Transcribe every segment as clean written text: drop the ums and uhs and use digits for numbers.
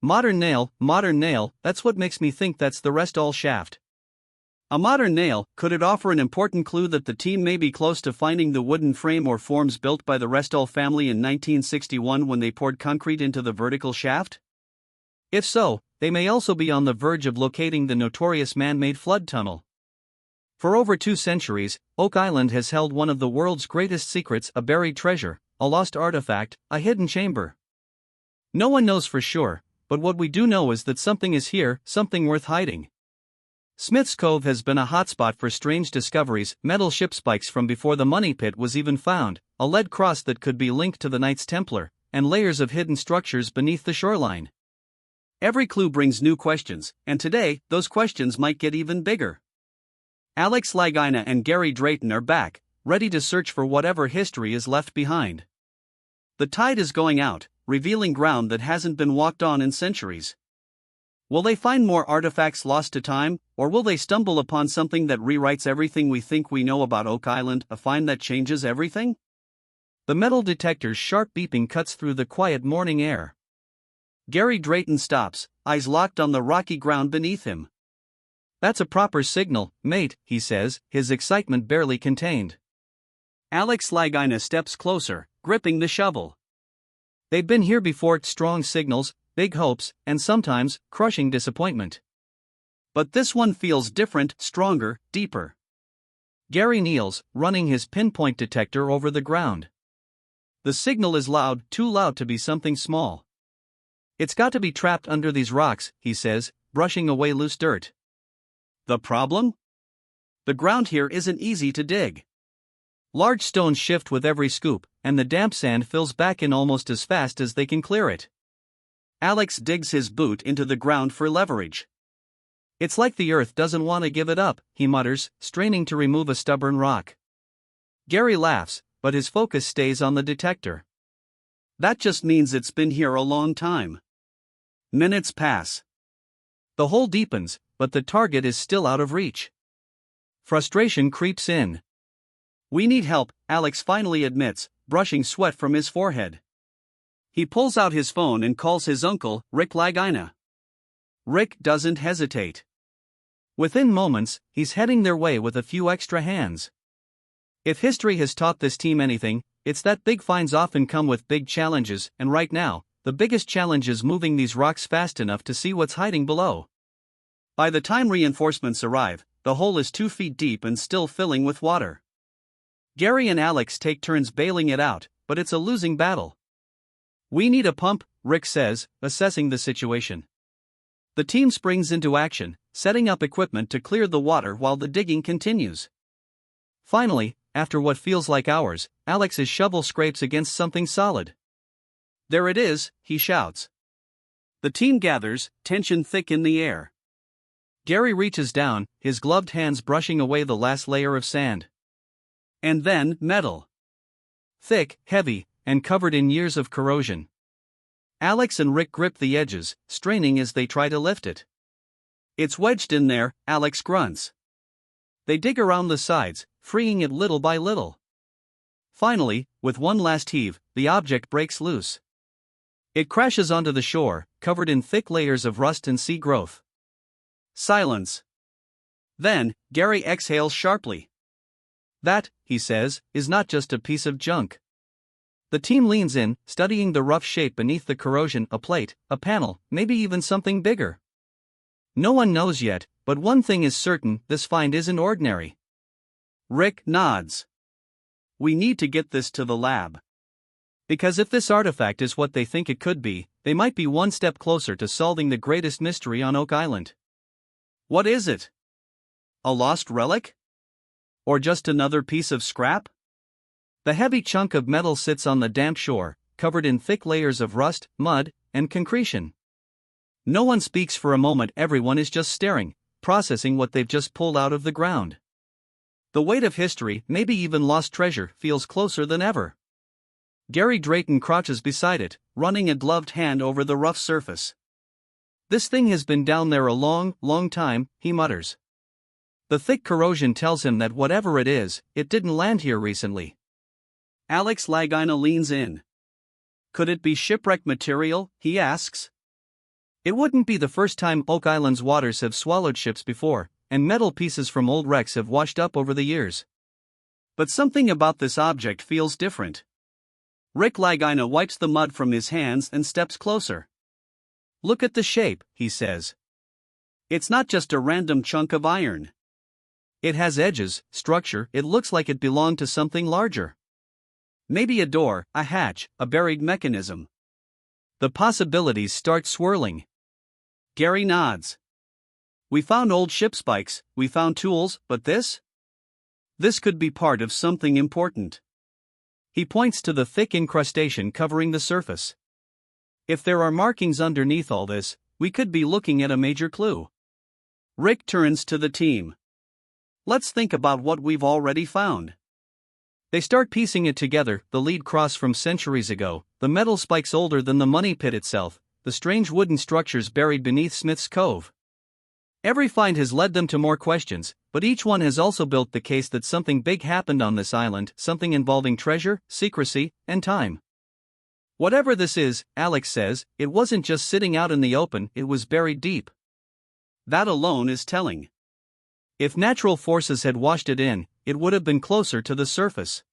Modern nail, that's what makes me think that's the Restall shaft. A modern nail, could it offer an important clue that the team may be close to finding the wooden frame or forms built by the Restall family in 1961 when they poured concrete into the vertical shaft? If so, they may also be on the verge of locating the notorious man-made flood tunnel. For over 2 centuries, Oak Island has held one of the world's greatest secrets, a buried treasure, a lost artifact, a hidden chamber. No one knows for sure, but what we do know is that something is here, something worth hiding. Smith's Cove has been a hotspot for strange discoveries, metal ship spikes from before the Money Pit was even found, a lead cross that could be linked to the Knights Templar, and layers of hidden structures beneath the shoreline. Every clue brings new questions, and today, those questions might get even bigger. Alex Lagina and Gary Drayton are back, ready to search for whatever history is left behind. The tide is going out, revealing ground that hasn't been walked on in centuries. Will they find more artifacts lost to time, or will they stumble upon something that rewrites everything we think we know about Oak Island, a find that changes everything? The metal detector's sharp beeping cuts through the quiet morning air. Gary Drayton stops, eyes locked on the rocky ground beneath him. "That's a proper signal, mate," he says, his excitement barely contained. Alex Lagina steps closer, gripping the shovel. They've been here before, strong signals, big hopes, and sometimes, crushing disappointment. But this one feels different, stronger, deeper. Gary kneels, running his pinpoint detector over the ground. The signal is loud, too loud to be something small. "It's got to be trapped under these rocks," he says, brushing away loose dirt. The problem? The ground here isn't easy to dig. Large stones shift with every scoop, and the damp sand fills back in almost as fast as they can clear it. Alex digs his boot into the ground for leverage. "It's like the earth doesn't want to give it up," he mutters, straining to remove a stubborn rock. Gary laughs, but his focus stays on the detector. "That just means it's been here a long time." Minutes pass. The hole deepens, but the target is still out of reach. Frustration creeps in. "We need help," Alex finally admits, brushing sweat from his forehead. He pulls out his phone and calls his uncle, Rick Lagina. Rick doesn't hesitate. Within moments, he's heading their way with a few extra hands. If history has taught this team anything, it's that big finds often come with big challenges, and right now, the biggest challenge is moving these rocks fast enough to see what's hiding below. By the time reinforcements arrive, the hole is 2 feet deep and still filling with water. Gary and Alex take turns bailing it out, but it's a losing battle. "We need a pump," Rick says, assessing the situation. The team springs into action, setting up equipment to clear the water while the digging continues. Finally, after what feels like hours, Alex's shovel scrapes against something solid. "There it is," he shouts. The team gathers, tension thick in the air. Gary reaches down, his gloved hands brushing away the last layer of sand. And then, metal. Thick, heavy, and covered in years of corrosion. Alex and Rick grip the edges, straining as they try to lift it. "It's wedged in there," Alex grunts. They dig around the sides, freeing it little by little. Finally, with one last heave, the object breaks loose. It crashes onto the shore, covered in thick layers of rust and sea growth. Silence. Then, Gary exhales sharply. "That," he says, "is not just a piece of junk." The team leans in, studying the rough shape beneath the corrosion, a plate, a panel, maybe even something bigger. No one knows yet, but one thing is certain, this find isn't ordinary. Rick nods. "We need to get this to the lab. Because if this artifact is what they think it could be, they might be one step closer to solving the greatest mystery on Oak Island." What is it? A lost relic? Or just another piece of scrap? The heavy chunk of metal sits on the damp shore, covered in thick layers of rust, mud, and concretion. No one speaks for a moment, everyone is just staring, processing what they've just pulled out of the ground. The weight of history, maybe even lost treasure, feels closer than ever. Gary Drayton crouches beside it, running a gloved hand over the rough surface. "This thing has been down there a long, long time," he mutters. The thick corrosion tells him that whatever it is, it didn't land here recently. Alex Lagina leans in. "Could it be shipwreck material?" he asks. It wouldn't be the first time Oak Island's waters have swallowed ships before, and metal pieces from old wrecks have washed up over the years. But something about this object feels different. Rick Lagina wipes the mud from his hands and steps closer. Look at the shape, he says. It's not just a random chunk of iron. It has edges, structure, it looks like it belonged to something larger. Maybe a door, a hatch, a buried mechanism. The possibilities start swirling. Gary nods. We found old ship spikes, we found tools, but this? This could be part of something important. He points to the thick incrustation covering the surface. If there are markings underneath all this, we could be looking at a major clue. Rick turns to the team. Let's think about what we've already found. They start piecing it together, the lead cross from centuries ago, the metal spikes older than the money pit itself, the strange wooden structures buried beneath Smith's Cove. Every find has led them to more questions, but each one has also built the case that something big happened on this island, something involving treasure, secrecy, and time. Whatever this is, Alex says, it wasn't just sitting out in the open, it was buried deep. That alone is telling. If natural forces had washed it in, it would have been closer to the surface.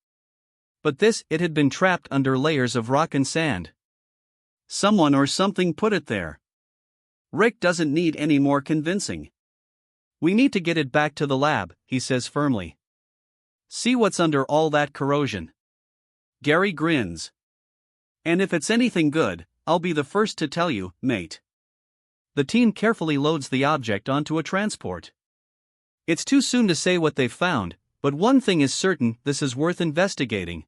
But it had been trapped under layers of rock and sand. Someone or something put it there. Rick doesn't need any more convincing. We need to get it back to the lab, he says firmly. See what's under all that corrosion. Gary grins. And if it's anything good, I'll be the first to tell you, mate. The team carefully loads the object onto a transport. It's too soon to say what they've found, but one thing is certain, this is worth investigating.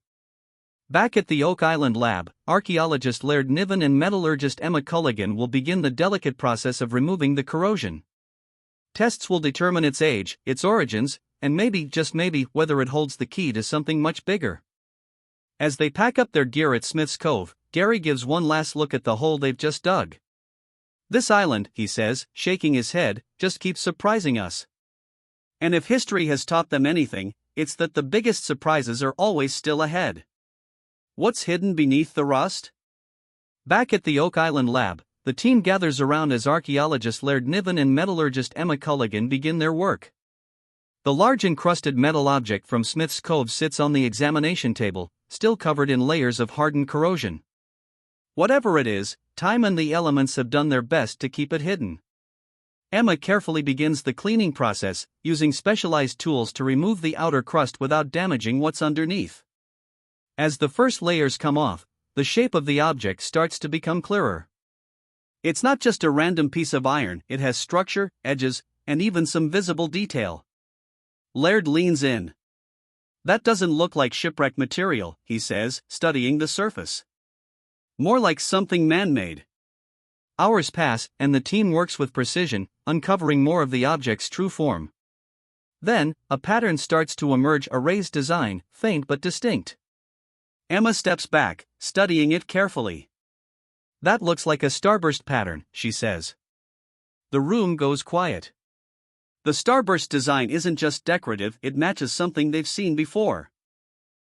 Back at the Oak Island lab, archaeologist Laird Niven and metallurgist Emma Culligan will begin the delicate process of removing the corrosion. Tests will determine its age, its origins, and maybe, just maybe, whether it holds the key to something much bigger. As they pack up their gear at Smith's Cove, Gary gives one last look at the hole they've just dug. This island, he says, shaking his head, just keeps surprising us. And if history has taught them anything, it's that the biggest surprises are always still ahead. What's hidden beneath the rust? Back at the Oak Island lab, the team gathers around as archaeologist Laird Niven and metallurgist Emma Culligan begin their work. The large encrusted metal object from Smith's Cove sits on the examination table, still covered in layers of hardened corrosion. Whatever it is, time and the elements have done their best to keep it hidden. Emma carefully begins the cleaning process, using specialized tools to remove the outer crust without damaging what's underneath. As the first layers come off, the shape of the object starts to become clearer. It's not just a random piece of iron, it has structure, edges, and even some visible detail. Laird leans in. That doesn't look like shipwreck material, he says, studying the surface. More like something man-made. Hours pass, and the team works with precision, uncovering more of the object's true form. Then, a pattern starts to emerge, a raised design, faint but distinct. Emma steps back, studying it carefully. That looks like a starburst pattern, she says. The room goes quiet. The starburst design isn't just decorative, it matches something they've seen before.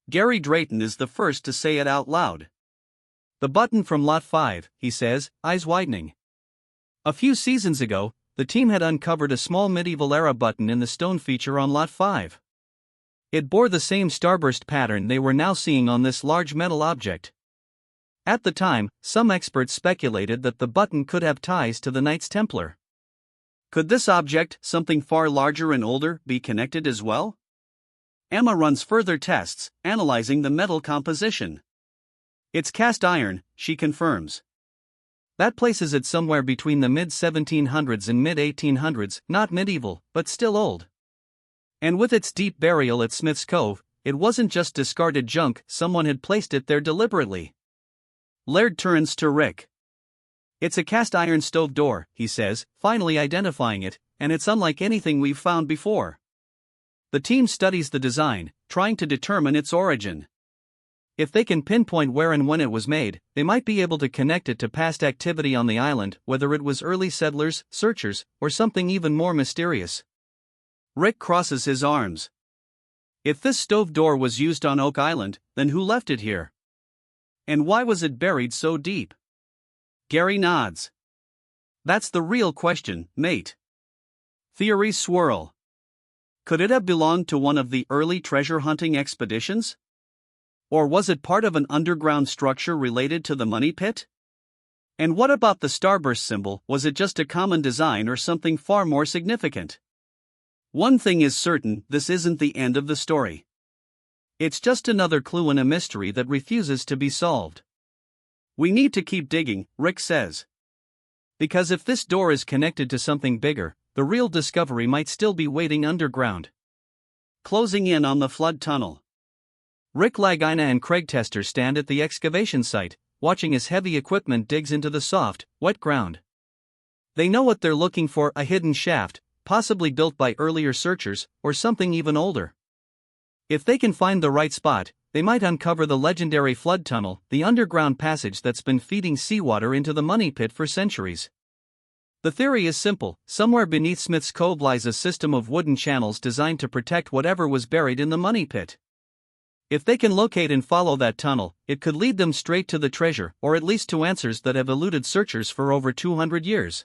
Gary Drayton is the first to say it out loud. The button from Lot 5, he says, eyes widening. A few seasons ago, the team had uncovered a small medieval era button in the stone feature on Lot 5. It bore the same starburst pattern they were now seeing on this large metal object. At the time, some experts speculated that the button could have ties to the Knights Templar. Could this object, something far larger and older, be connected as well? Emma runs further tests, analyzing the metal composition. It's cast iron, she confirms. That places it somewhere between the mid-1700s and mid-1800s, not medieval, but still old. And with its deep burial at Smith's Cove, it wasn't just discarded junk, someone had placed it there deliberately. Laird turns to Rick. It's a cast iron stove door, he says, finally identifying it, and it's unlike anything we've found before. The team studies the design, trying to determine its origin. If they can pinpoint where and when it was made, they might be able to connect it to past activity on the island, whether it was early settlers, searchers, or something even more mysterious. Rick crosses his arms. If this stove door was used on Oak Island, then who left it here? And why was it buried so deep? Gary nods. That's the real question, mate. Theories swirl. Could it have belonged to one of the early treasure hunting expeditions? Or was it part of an underground structure related to the money pit? And what about the starburst symbol? Was it just a common design or something far more significant? One thing is certain, this isn't the end of the story. It's just another clue in a mystery that refuses to be solved. We need to keep digging, Rick says. Because if this door is connected to something bigger, the real discovery might still be waiting underground. Closing in on the flood tunnel. Rick Lagina and Craig Tester stand at the excavation site, watching as heavy equipment digs into the soft, wet ground. They know what they're looking for: a hidden shaft, possibly built by earlier searchers, or something even older. If they can find the right spot, they might uncover the legendary flood tunnel, the underground passage that's been feeding seawater into the money pit for centuries. The theory is simple: somewhere beneath Smith's Cove lies a system of wooden channels designed to protect whatever was buried in the money pit. If they can locate and follow that tunnel, it could lead them straight to the treasure, or at least to answers that have eluded searchers for over 200 years.